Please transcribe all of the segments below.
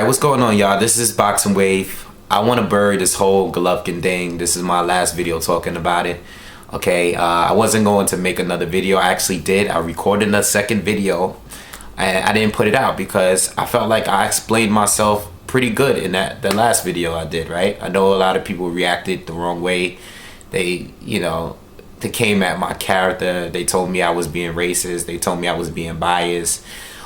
what's going on, y'all? This is BoxingWave. I want to bury this whole Golovkin thing. This is my last video talking about it. Okay, I wasn't going to make another video. I actually did. I recorded a second video and I didn't put it out because I felt like I explained myself pretty good in the last video I did, right? I know a lot of people reacted the wrong way. They came at my character. They told me I was being racist. They told me I was being biased.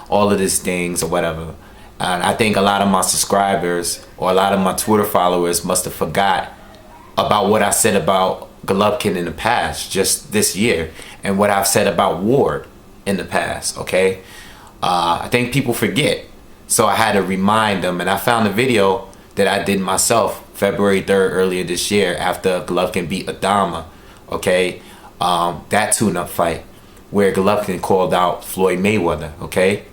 All of these things or whatever. And I think a lot of my subscribers or a lot of my Twitter followers must have forgot about what I said about Golovkin in the past, just this year, and what I've said about Ward in the past, okay? I think people forget. So I had to remind them, and I found a video that I did myself February 3rd earlier this year after Golovkin beat Adama, okay? That tune-up fight where Golovkin called out Floyd Mayweather, okay?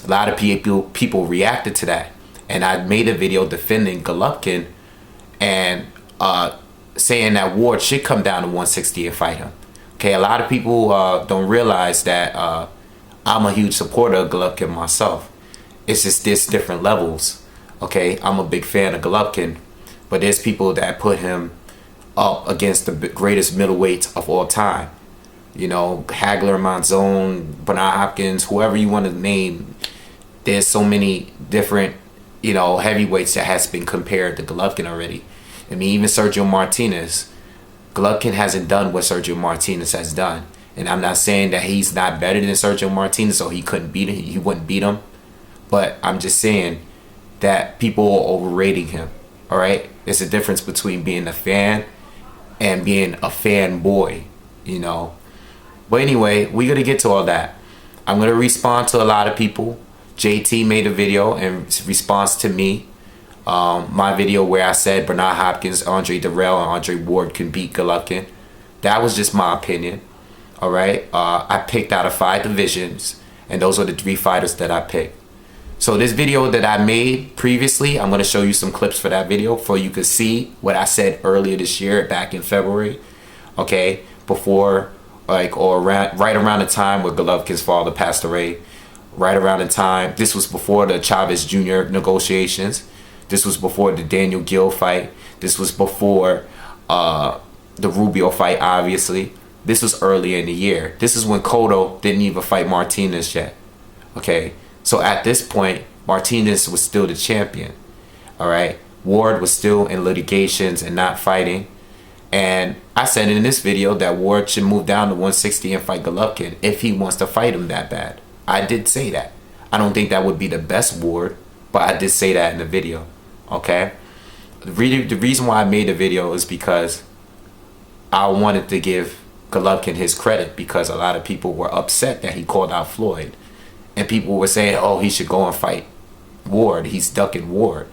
A lot of people reacted to that, and I made a video defending Golovkin and saying that Ward should come down to 160 and fight him. Okay, a lot of people don't realize that I'm a huge supporter of Golovkin myself. It's just there's different levels. Okay, I'm a big fan of Golovkin, but there's people that put him up against the greatest middleweights of all time. You know, Hagler, Monzon, Bernard Hopkins, whoever you want to name. There's so many different, heavyweights that has been compared to Golovkin already. I mean, even Sergio Martinez. Golovkin hasn't done what Sergio Martinez has done. And I'm not saying that he's not better than Sergio Martinez, so he couldn't beat him. He wouldn't beat him. But I'm just saying that people are overrating him. All right? There's a difference between being a fan and being a fanboy, But anyway, we're going to get to all that. I'm going to respond to a lot of people. JT made a video in response to me. My video where I said Bernard Hopkins, Andre Dirrell, and Andre Ward can beat Golovkin. That was just my opinion. All right. I picked out of 5 divisions, and those are the 3 fighters that I picked. So this video that I made previously, I'm going to show you some clips for that video for you could see what I said earlier this year, back in February. Okay, before right around the time where Golovkin's father passed away. Right around the time, this was before the Chavez Jr. negotiations. This was before the Daniel Gill fight. This was before the Rubio fight, obviously. This was earlier in the year. This is when Cotto didn't even fight Martinez yet. Okay, so at this point, Martinez was still the champion. All right, Ward was still in litigations and not fighting. And I said in this video that Ward should move down to 160 and fight Golovkin if he wants to fight him that bad. I did say that. I don't think that would be the best Ward, but I did say that in the video. Okay? The reason why I made the video is because I wanted to give Golovkin his credit, because a lot of people were upset that he called out Floyd. And people were saying, oh, he should go and fight Ward. He's ducking Ward.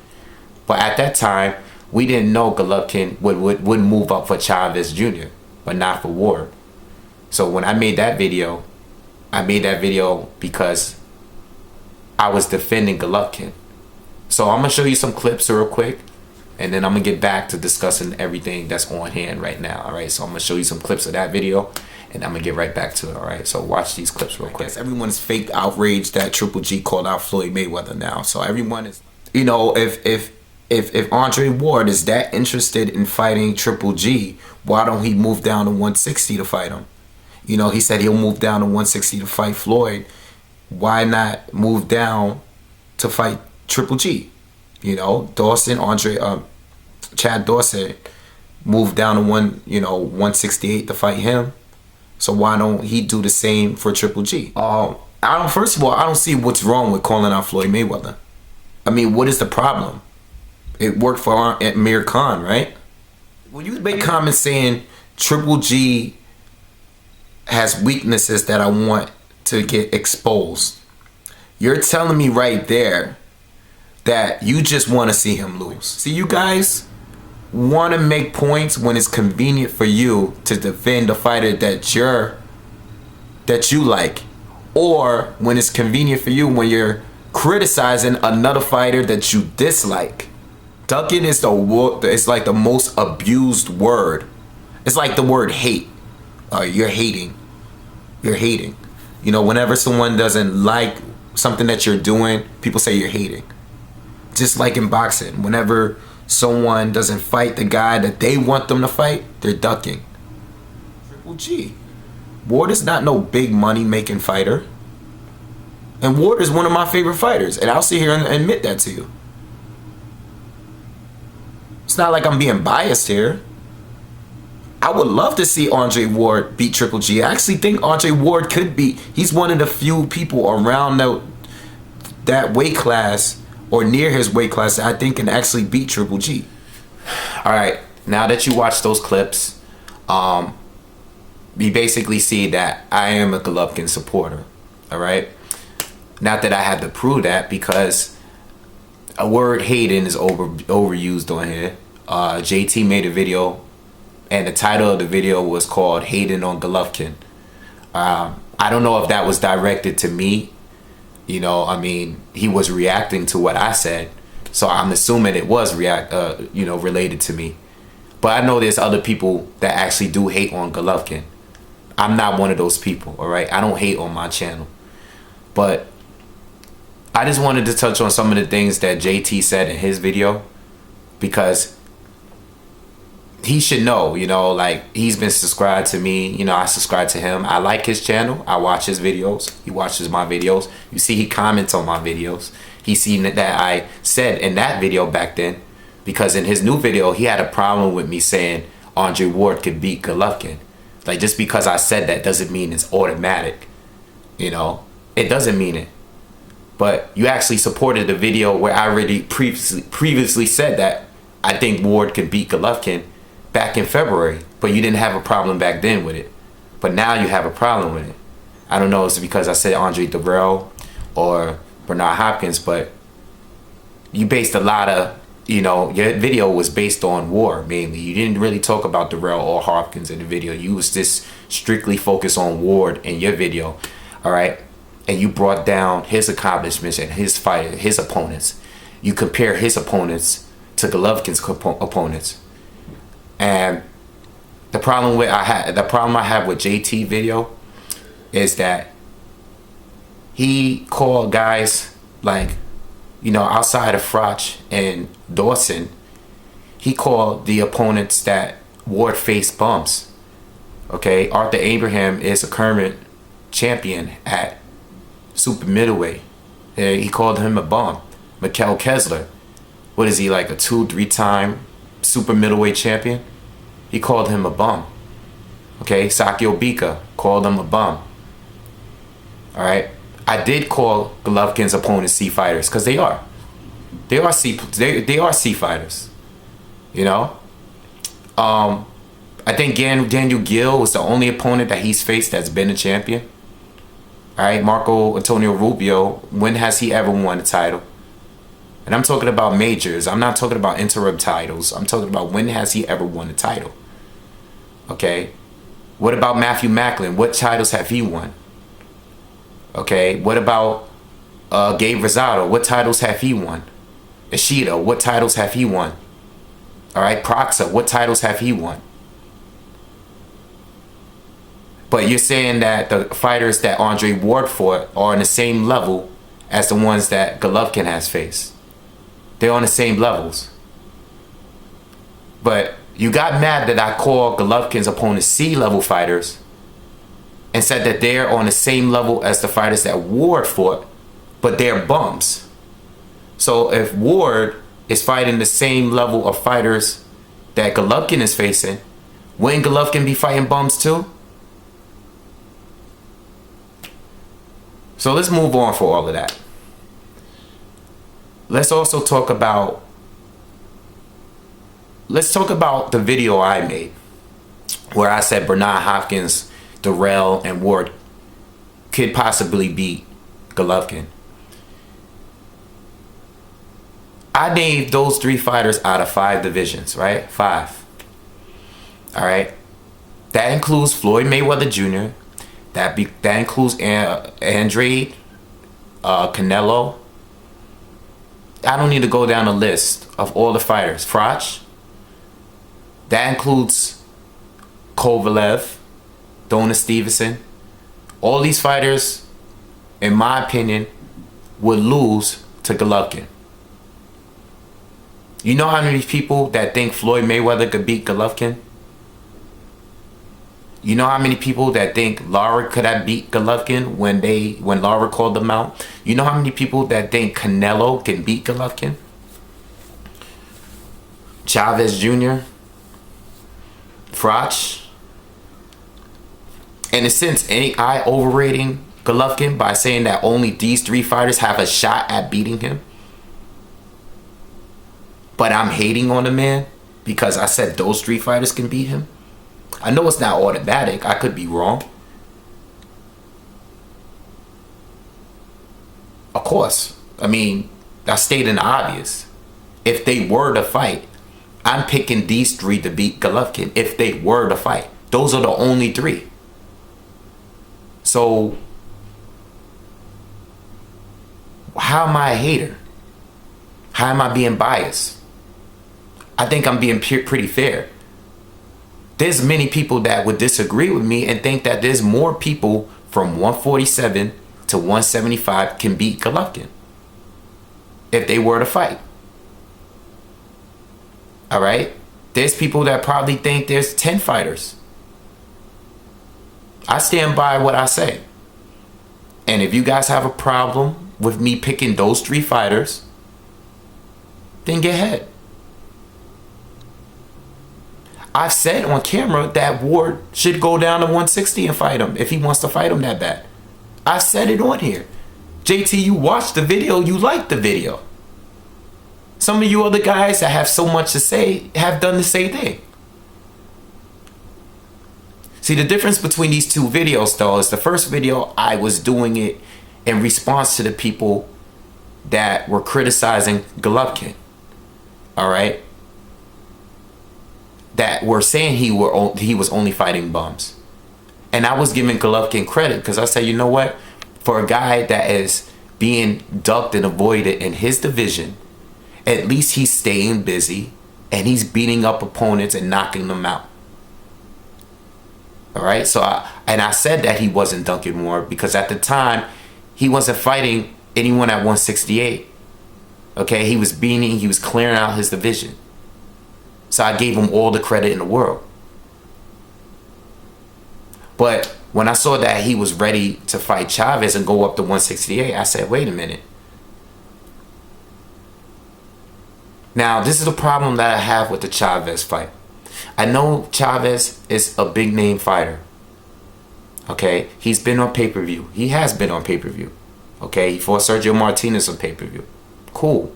But at that time, we didn't know Golovkin would move up for Chavez Jr., but not for Ward. So when I made that video because I was defending Golovkin. So I'm going to show you some clips real quick, and then I'm going to get back to discussing everything that's on hand right now, all right? So I'm going to show you some clips of that video, and I'm going to get right back to it, all right? So watch these clips real quick. Everyone's fake outraged that Triple G called out Floyd Mayweather now. So everyone is, if Andre Ward is that interested in fighting Triple G, why don't he move down to 160 to fight him? He said he'll move down to 160 to fight Floyd. Why not move down to fight Triple G? Chad Dawson moved down to 168 to fight him. So why don't he do the same for Triple G? First of all, I don't see what's wrong with calling out Floyd Mayweather. I mean, what is the problem? It worked for Amir Khan, right? When you make comments saying Triple G has weaknesses that I want to get exposed, you're telling me right there that you just want to see him lose. See, you guys want to make points when it's convenient for you to defend a fighter that you like, or when it's convenient for you when you're criticizing another fighter that you dislike. Ducking is it's like the most abused word. It's like the word hate. You're hating. Whenever someone doesn't like something that you're doing, people say you're hating. Just like in boxing, whenever someone doesn't fight the guy that they want them to fight, they're ducking. Triple G. Ward is not no big money making fighter. And Ward is one of my favorite fighters. And I'll sit here and admit that to you. It's not like I'm being biased here. I would love to see Andre Ward beat Triple G. I actually think Andre Ward could beat. He's one of the few people around that weight class or near his weight class that I think can actually beat Triple G. All right, now that you watch those clips, you basically see that I am a Golovkin supporter. All right, not that I have to prove that, because a word hating is overused on here. JT made a video, and the title of the video was called "Hating on Golovkin." I don't know if that was directed to me. You know, I mean, he was reacting to what I said, so I'm assuming it was related to me. But I know there's other people that actually do hate on Golovkin. I'm not one of those people, all right? I don't hate on my channel. But I just wanted to touch on some of the things that JT said in his video, because he should know, you know, like, he's been subscribed to me. You know, I subscribe to him. I like his channel. I watch his videos. He watches my videos. You see, he comments on my videos. He seen that I said in that video back then, because in his new video, he had a problem with me saying Andre Ward could beat Golovkin. Like, just because I said that doesn't mean it's automatic. You know, it doesn't mean it. But you actually supported the video where I already previously said that I think Ward could beat Golovkin back in February, but you didn't have a problem back then with it. But now you have a problem with it. I don't know if it's because I said Andre Dirrell or Bernard Hopkins, but you based a lot of, you know, your video was based on War mainly. You didn't really talk about Dirrell or Hopkins in the video. You was just strictly focused on Ward in your video, all right? And you brought down his accomplishments and his fight, his opponents. You compare his opponents to Golovkin's opponents. And the problem I have with JT video is that he called guys like, you know, outside of Froch and Dawson, he called the opponents that Ward faced bumps. Okay, Arthur Abraham is a current champion at super middleweight. He called him a bum. Mikkel Kessler, what is he, like a 2-3 time super middleweight champion? He called him a bum. Okay, Sakio Bika called him a bum. All right, I did call Golovkin's opponents C fighters, because they are. They are C fighters. You know, I think Daniel Gill was the only opponent that he's faced that's been a champion. All right, Marco Antonio Rubio, when has he ever won a title? And I'm talking about majors. I'm not talking about interim titles. I'm talking about when has he ever won a title. Okay, what about Matthew Macklin? What titles have he won? Okay, what about Gabe Rosado? What titles have he won? Ishida, what titles have he won? All right, Proxa, what titles have he won? But you're saying that the fighters that Andre Ward fought are on the same level as the ones that Golovkin has faced. They're on the same levels. But you got mad that I called Golovkin's opponents C-level fighters and said that they're on the same level as the fighters that Ward fought, but they're bums. So if Ward is fighting the same level of fighters that Golovkin is facing, wouldn't Golovkin be fighting bums too? So let's move on for all of that. Let's also talk about the video I made where I said Bernard Hopkins, Dirrell, and Ward could possibly beat Golovkin. I named those 3 fighters out of 5 divisions, right? 5. All right. That includes Floyd Mayweather Jr. That includes Andrade, Canelo. I don't need to go down a list of all the fighters. Froch. That includes Kovalev, Dona Stevenson. All these fighters, in my opinion, would lose to Golovkin. You know how many people that think Floyd Mayweather could beat Golovkin? You know how many people that think Lara could have beat Golovkin when Lara called them out? You know how many people that think Canelo can beat Golovkin? Chavez Jr., Froch. In a sense, ain't I overrating Golovkin by saying that only these 3 fighters have a shot at beating him? But I'm hating on the man because I said those 3 fighters can beat him. I know it's not automatic. I could be wrong. Of course. I mean, I stated the obvious. If they were to fight, I'm picking these 3 to beat Golovkin. If they were to fight. Those are the only 3. So, how am I a hater? How am I being biased? I think I'm being pretty fair. There's many people that would disagree with me and think that there's more people from 147 to 175 can beat Golovkin if they were to fight. All right? There's people that probably think there's 10 fighters. I stand by what I say. And if you guys have a problem with me picking those 3 fighters, then get ahead. I've said on camera that Ward should go down to 160 and fight him if he wants to fight him that bad. I've said it on here. JT, you watched the video, you liked the video. Some of you other guys that have so much to say have done the same thing. See, the difference between these 2 videos though is the first video I was doing it in response to the people that were criticizing Golovkin. All right? That were saying he was only fighting bums. And I was giving Golovkin credit because I said, you know what? For a guy that is being ducked and avoided in his division, at least he's staying busy and he's beating up opponents and knocking them out. All right? So I said that he wasn't dunking Ward because at the time he wasn't fighting anyone at 168. Okay? He was clearing out his division. So I gave him all the credit in the world. But when I saw that he was ready to fight Chavez and go up to 168, I said, wait a minute. Now, this is the problem that I have with the Chavez fight. I know Chavez is a big name fighter. Okay? He's been on pay-per-view. He has been on pay-per-view. Okay? He fought Sergio Martinez on pay-per-view. Cool.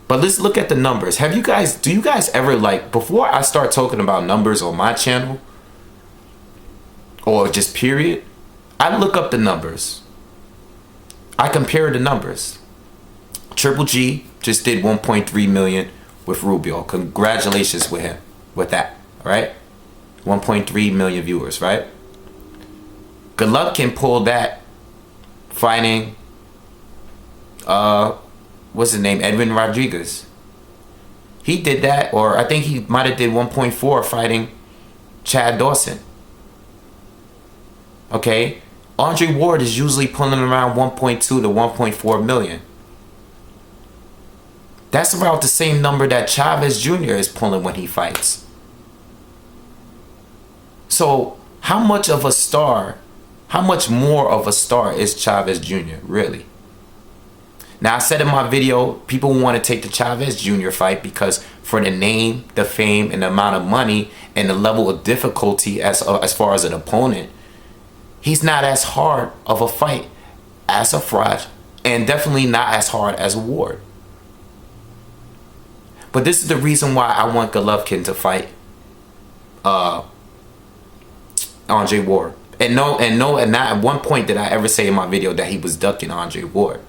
But let's look at the numbers. Do you guys ever, like, before I start talking about numbers on my channel, or just period, I look up the numbers. I compare the numbers. Triple G just did 1.3 million with Rubio. Congratulations with him, with that, all right? 1.3 million viewers, right? Golovkin pulled that fighting, what's his name? Edwin Rodriguez. He did that, or I think he might have did 1.4 fighting Chad Dawson. Okay? Andre Ward is usually pulling around 1.2 to 1.4 million. That's about the same number that Chavez Jr. is pulling when he fights. So, how much of a star, how much more of a star is Chavez Jr. really? Now, I said in my video, people want to take the Chavez Jr. fight because for the name, the fame, and the amount of money and the level of difficulty as far as an opponent, he's not as hard of a fight as a Froch and definitely not as hard as a Ward. But this is the reason why I want Golovkin to fight Andre Ward. And not at one point did I ever say in my video that he was ducking Andre Ward.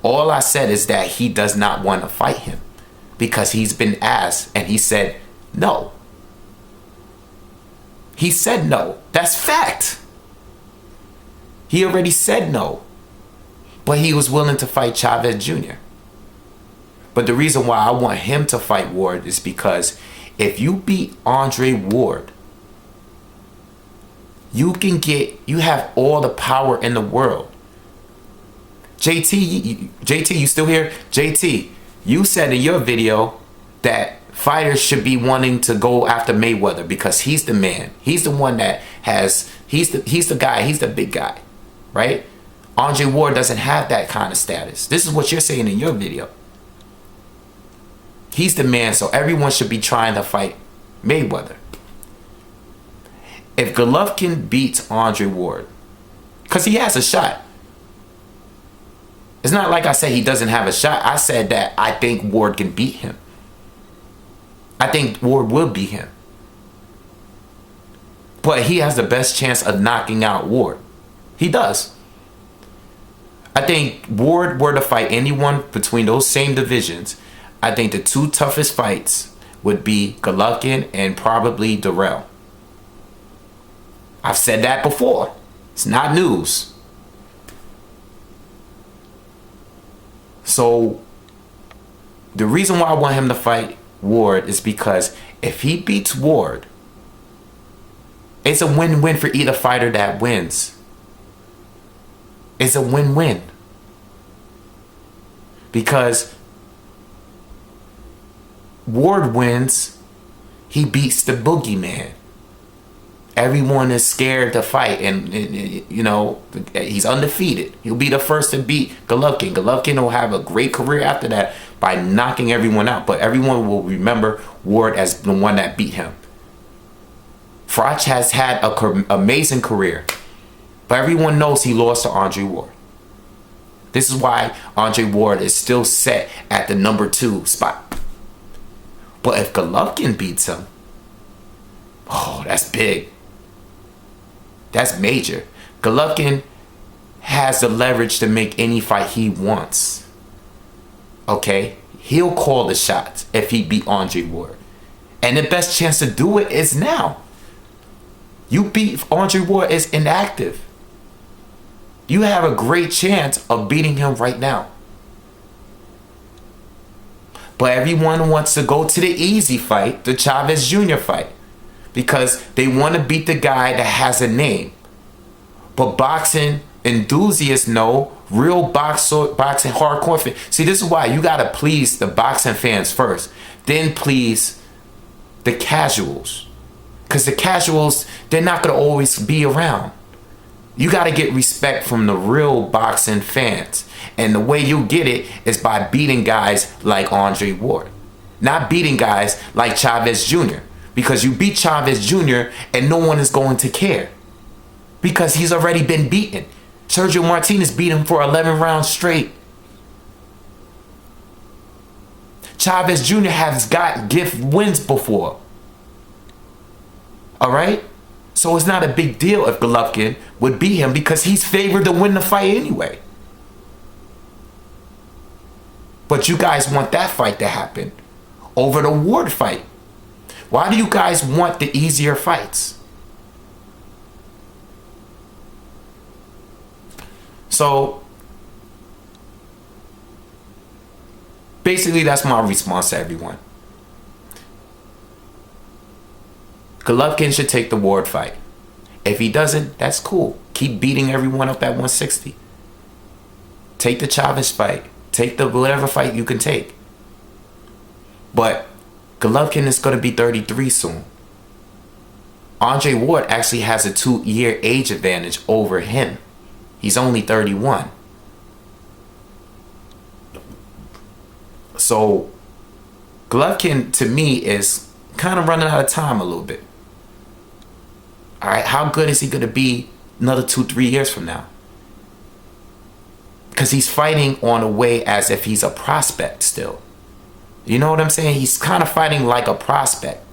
All I said is that he does not want to fight him because he's been asked and he said no. He said no. That's fact. He already said no. But he was willing to fight Chavez Jr. But the reason why I want him to fight Ward is because if you beat Andre Ward, you have all the power in the world. JT, you still here? JT, You said in your video that fighters should be wanting to go after Mayweather because he's the man. He's the one that has, he's the guy, he's the big guy, right? Andre Ward doesn't have that kind of status. This is what you're saying in your video. He's the man, so everyone should be trying to fight Mayweather. If Golovkin beats Andre Ward, because he has a shot. It's not like I said he doesn't have a shot. I said that I think Ward can beat him. I think Ward will beat him. But he has the best chance of knocking out Ward. He does. I think Ward were to fight anyone between those same divisions, I think the two toughest fights would be Golovkin and probably Darrell. I've said that before. It's not news. So the reason why I want him to fight Ward is because if he beats Ward, it's a win-win for either fighter that wins. It's a win-win. Because Ward wins, he beats the boogeyman. Everyone is scared to fight, and you know, he's undefeated. He'll be the first to beat Golovkin. Golovkin will have a great career after that by knocking everyone out, but everyone will remember Ward as the one that beat him. Froch has had an amazing career, but everyone knows he lost to Andre Ward. This is why Andre Ward is still set at the #2 spot. But if Golovkin beats him, oh, that's big. That's major. Golovkin has the leverage to make any fight he wants. Okay? He'll call the shots if he beat Andre Ward. And the best chance to do it is now. You beat Andre Ward is inactive. You have a great chance of beating him right now. But everyone wants to go to the easy fight, the Chavez Jr. fight, because they want to beat the guy that has a name. But boxing enthusiasts know, real boxing hardcore fans. See, this is why you got to please the boxing fans first, then please the casuals. Because the casuals, they're not going to always be around. You got to get respect from the real boxing fans. And the way you get it is by beating guys like Andre Ward. Not beating guys like Chavez Jr. Because you beat Chavez Jr. and no one is going to care. Because he's already been beaten. Sergio Martinez beat him for 11 rounds straight. Chavez Jr. has got gift wins before. Alright? So it's not a big deal if Golovkin would beat him because he's favored to win the fight anyway. But you guys want that fight to happen over the Ward fight. Why do you guys want the easier fights? So basically that's my response to everyone. Golovkin should take the Ward fight. If he doesn't, that's cool. Keep beating everyone up at 160. Take the Chavez fight. Take the whatever fight you can take. But Golovkin is going to be 33 soon. Andre Ward actually has a 2-year age advantage over him. He's only 31. So Golovkin, to me, is kind of running out of time a little bit. All right, how good is he going to be another 2-3 years from now? Because he's fighting on a way as if he's a prospect still. You know what I'm saying? He's kind of fighting like a prospect.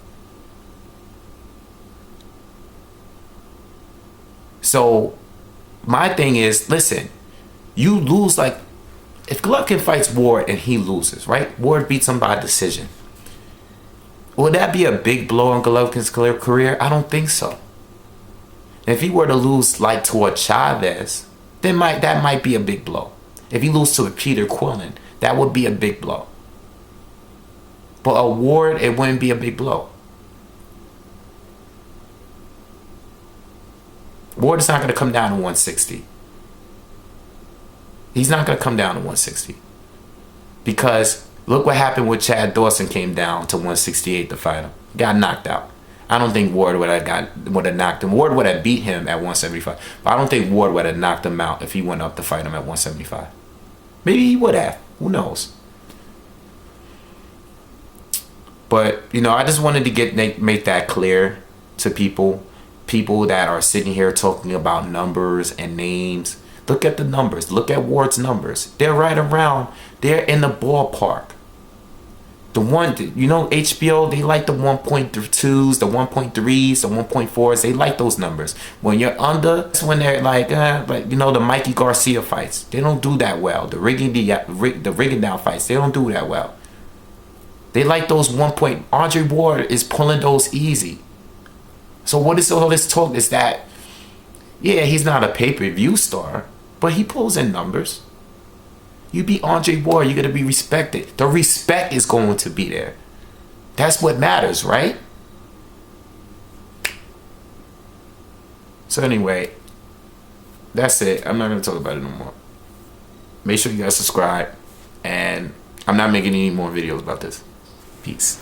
So my thing is, listen, you lose like, if Golovkin fights Ward and he loses, right? Ward beats him by decision. Would that be a big blow on Golovkin's career? I don't think so. If he were to lose like to a Chavez, then that might be a big blow. If he loses to a Peter Quillen, that would be a big blow. But a Ward, it wouldn't be a big blow. Ward is not going to come down to 160. He's not going to come down to 160. Because Look what happened with Chad Dawson, came down to 168 to fight him. Got knocked out. I don't think Ward would have knocked him. Ward would have beat him at 175. But I don't think Ward would have knocked him out if he went up to fight him at 175. Maybe he would have. Who knows? But, you know, I just wanted to make that clear to people. People that are sitting here talking about numbers and names. Look at the numbers. Look at Ward's numbers. They're right around. They're in the ballpark. The one, you know, HBO, they like the 1.2s, the 1.3s, the 1.4s. They like those numbers. When you're under, that's when they're like you know, the Mikey Garcia fights. They don't do that well. The rigging down fights, they don't do that well. They like those 1 point. Andre Ward is pulling those easy. So what is all this talk? Is that, yeah, he's not a pay-per-view star, but he pulls in numbers. You beat Andre Ward, you're going to be respected. The respect is going to be there. That's what matters, right? So anyway, that's it. I'm not going to talk about it no more. Make sure you guys subscribe. And I'm not making any more videos about this. Peace.